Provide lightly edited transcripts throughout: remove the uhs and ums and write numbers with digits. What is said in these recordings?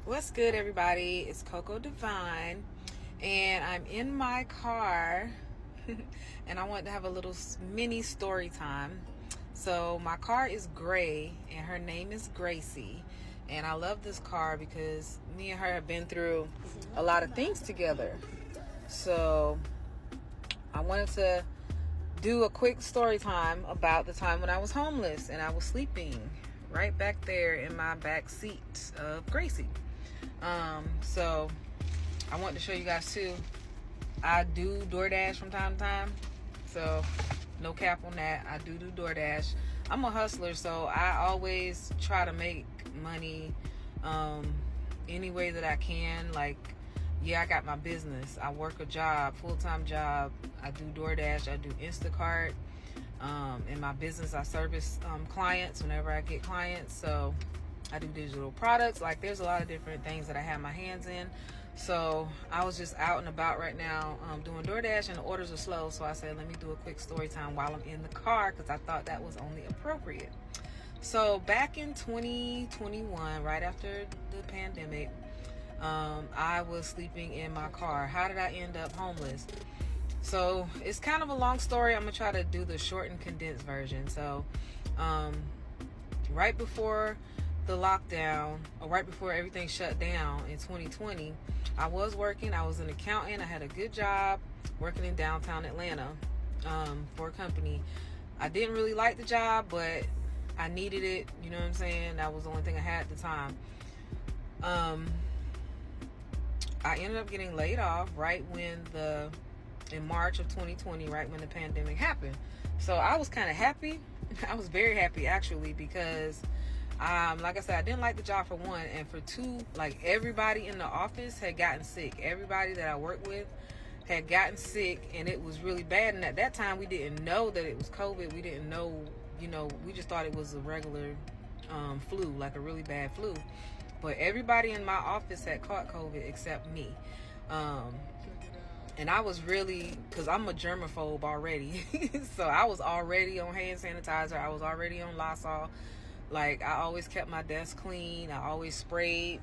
What's good, everybody? It's Coco Divine, and I'm in my car, and I want to have a little mini story time. So, my car is gray, and her name is Gracie, and I love this car because me and her have been through a lot of things together. So, I wanted to do a quick story time about the time when I was homeless and I was sleeping right back there in my back seat of Gracie. So I want to show you guys too. I do DoorDash from time to time. So no cap on that. I do DoorDash. I'm a hustler, so I always try to make money any way that I can. Like, yeah, I got my business. I work a job, full-time job. I do DoorDash. I do Instacart. In my business, I service clients whenever I get clients. So I do digital products. Like, there's a lot of different things that I have my hands in. So I was just out and about right now doing DoorDash, and the orders are slow. So I said, let me do a quick story time while I'm in the car, because I thought that was only appropriate. So back in 2021, right after the pandemic, I was sleeping in my car. How did I end up homeless? So it's kind of a long story. I'm going to try to do the short and condensed version. So right before the lockdown, or right before everything shut down in 2020, I was working. I was an accountant. I had a good job working in downtown Atlanta for a company. I didn't really like the job, but I needed it. You know what I'm saying? That was the only thing I had at the time. I ended up getting laid off right when in March of 2020, right when the pandemic happened. So I was kind of happy. I was very happy, actually, because like I said, I didn't like the job for one, and for two, like, everybody in the office had gotten sick. Everybody that I worked with had gotten sick, and it was really bad. And at that time, we didn't know that it was COVID. We didn't know, we just thought it was a regular flu, like a really bad flu. But everybody in my office had caught COVID except me. And I was really, because I'm a germaphobe already. So I was already on hand sanitizer. I was already on Lysol. Like, I always kept my desk clean. I always sprayed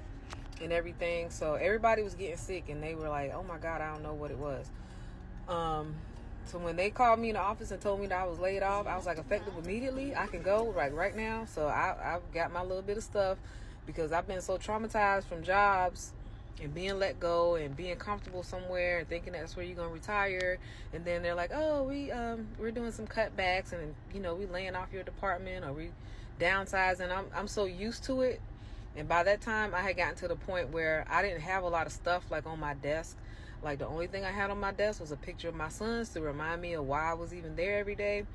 and everything. So everybody was getting sick, and they were like, oh my God, I don't know what it was. So when they called me in the office and told me that I was laid off, I was like, effective immediately. I can go right now. So I've got my little bit of stuff, because I've been so traumatized from jobs and being let go and being comfortable somewhere and thinking that's where you're gonna retire, and then they're like, oh, we're doing some cutbacks, and we laying off your department, or we downsizing. I'm so used to it. And by that time, I had gotten to the point where I didn't have a lot of stuff like on my desk. Like, the only thing I had on my desk was a picture of my sons to remind me of why I was even there every day.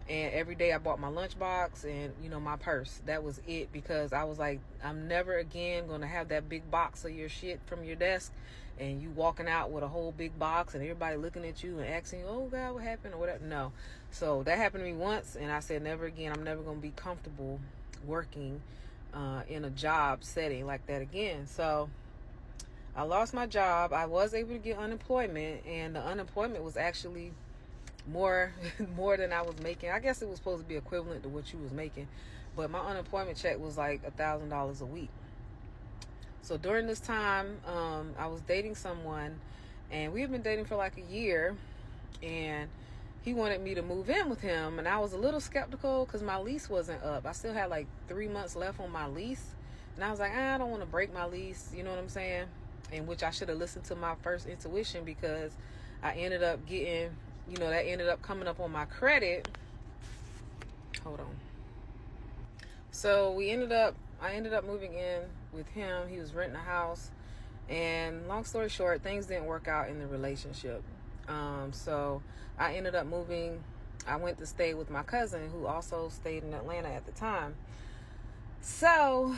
And every day I bought my lunchbox and, my purse. That was it, because I was like, I'm never again going to have that big box of your shit from your desk, and you walking out with a whole big box and everybody looking at you and asking, oh God, what happened, or whatever. No. So that happened to me once, and I said, never again. I'm never going to be comfortable working in a job setting like that again. So I lost my job. I was able to get unemployment, and the unemployment was actually more than I was making. I guess it was supposed to be equivalent to what you was making, but my unemployment check was like $1,000 a week. So during this time, I was dating someone, and we had been dating for like a year, and he wanted me to move in with him, and I was a little skeptical because my lease wasn't up. I still had like 3 months left on my lease, and I was like, I don't want to break my lease, you know what I'm saying? In which I should have listened to my first intuition, because I ended up getting, that ended up coming up on my credit. Hold on. So I ended up moving in with him. He was renting a house, and long story short, things didn't work out in the relationship. So I ended up moving. I went to stay with my cousin, who also stayed in Atlanta at the time. So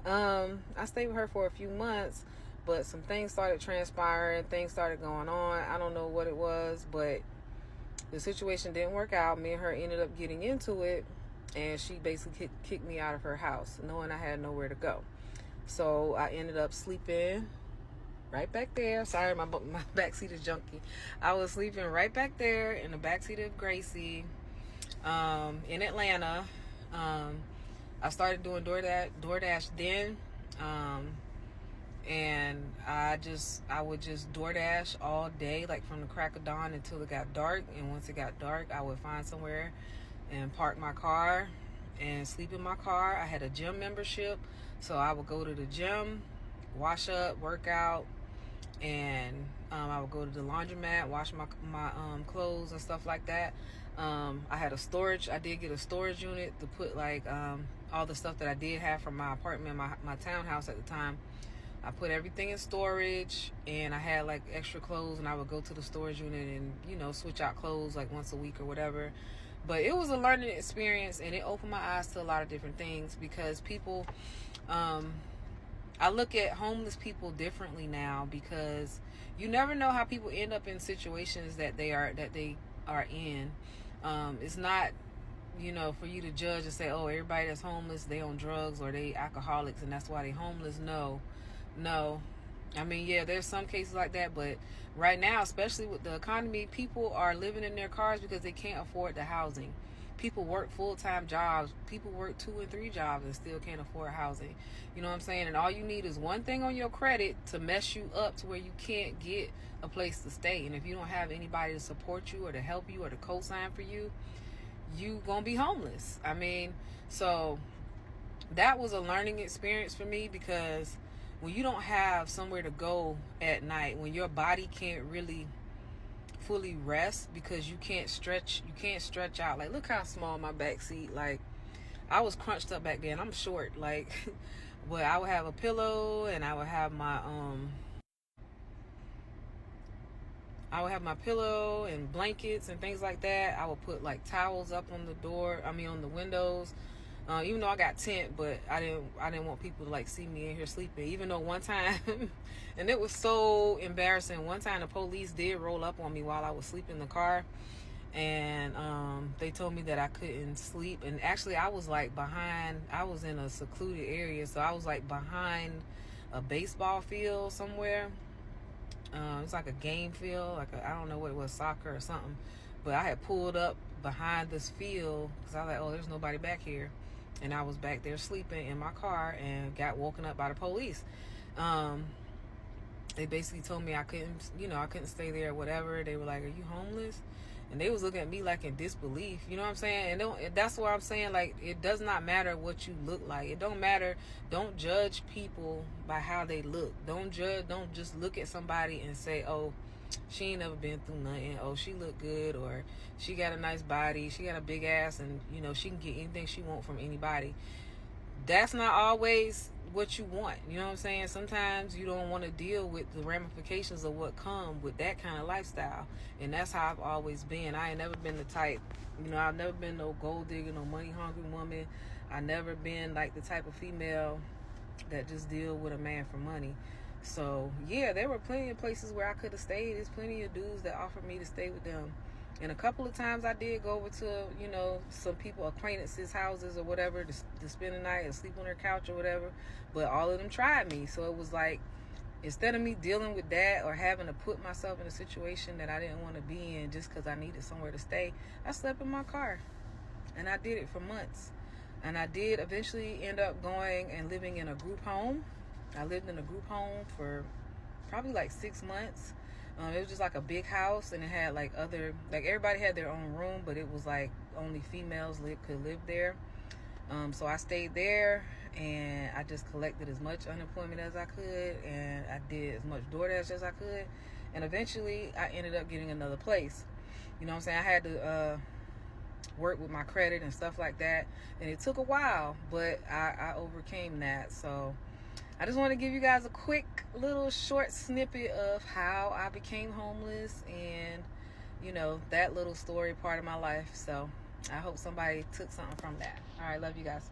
I stayed with her for a few months, but some things started transpiring. Things started going on. I don't know what it was, but the situation didn't work out. Me and her ended up getting into it, and she basically kicked me out of her house, knowing I had nowhere to go. So I ended up sleeping right back there. Sorry, my backseat is junky. I was sleeping right back there in the backseat of Gracie in Atlanta. I started doing DoorDash then. and I would just DoorDash all day, like from the crack of dawn until it got dark. And once it got dark, I would find somewhere and park my car and sleep in my car. I had a gym membership, so I would go to the gym, wash up, work out, and I would go to the laundromat, wash my clothes and stuff like that. I had a storage. I did get a storage unit to put like all the stuff that I did have from my apartment, my townhouse at the time. I put everything in storage, and I had like extra clothes, and I would go to the storage unit and, you know, switch out clothes like once a week or whatever. But it was a learning experience, and it opened my eyes to a lot of different things, because people, I look at homeless people differently now, because you never know how people end up in situations that they are in. It's not, you know, for you to judge and say, oh, everybody that's homeless, they on drugs or they alcoholics and that's why they homeless. No. I mean, yeah, there's some cases like that, but right now, especially with the economy, people are living in their cars because they can't afford the housing. People work full-time jobs. People work 2 and 3 jobs and still can't afford housing. You know what I'm saying? And all you need is one thing on your credit to mess you up to where you can't get a place to stay. And if you don't have anybody to support you or to help you or to co-sign for you, you gonna be homeless. I mean, so that was a learning experience for me, because when you don't have somewhere to go at night, when your body can't really fully rest because you can't stretch out. Like, look how small my back seat. Like, I was crunched up back then. I'm short. Like, but I would have a pillow, and I would have my pillow and blankets and things like that. I would put like towels up on the windows. Even though I got tent, but I didn't want people to like see me in here sleeping. Even though one time, and it was so embarrassing. One time the police did roll up on me while I was sleeping in the car, and they told me that I couldn't sleep. And actually, I was like behind. I was in a secluded area, so I was like behind a baseball field somewhere. It's like a game field, I don't know what it was, soccer or something. But I had pulled up behind this field because I was like, oh, there's nobody back here. And I was back there sleeping in my car and got woken up by the police. They basically told me I couldn't stay there or whatever. They were like, are you homeless? And they was looking at me like in disbelief. You know what I'm saying? And that's what I'm saying. Like, it does not matter what you look like. It don't matter. Don't judge people by how they look. Don't just look at somebody and say, oh, she ain't never been through nothing. Oh, she look good, or she got a nice body, she got a big ass, and you know she can get anything she want from anybody. That's not always what you want. You know what I'm saying? Sometimes you don't want to deal with the ramifications of what come with that kind of lifestyle. And that's how I've always been. I ain't never been the type, I've never been no gold digger, no money hungry woman. I never been like the type of female that just deal with a man for money. So yeah, there were plenty of places where I could have stayed. There's plenty of dudes that offered me to stay with them. And a couple of times I did go over to, some people, acquaintances' houses or whatever, to spend the night and sleep on their couch or whatever. But all of them tried me. So it was like, instead of me dealing with that or having to put myself in a situation that I didn't want to be in just because I needed somewhere to stay, I slept in my car. And I did it for months. And I did eventually end up going and living in a group home. I lived in a group home for probably like 6 months. It was just like a big house, and it had like everybody had their own room, but it was like only females could live there. So I stayed there, and I just collected as much unemployment as I could, and I did as much DoorDash as I could, and eventually I ended up getting another place. You know what I'm saying? I had to work with my credit and stuff like that, and it took a while, but I overcame that. So I just want to give you guys a quick little short snippet of how I became homeless and, that little story part of my life. So I hope somebody took something from that. All right, love you guys.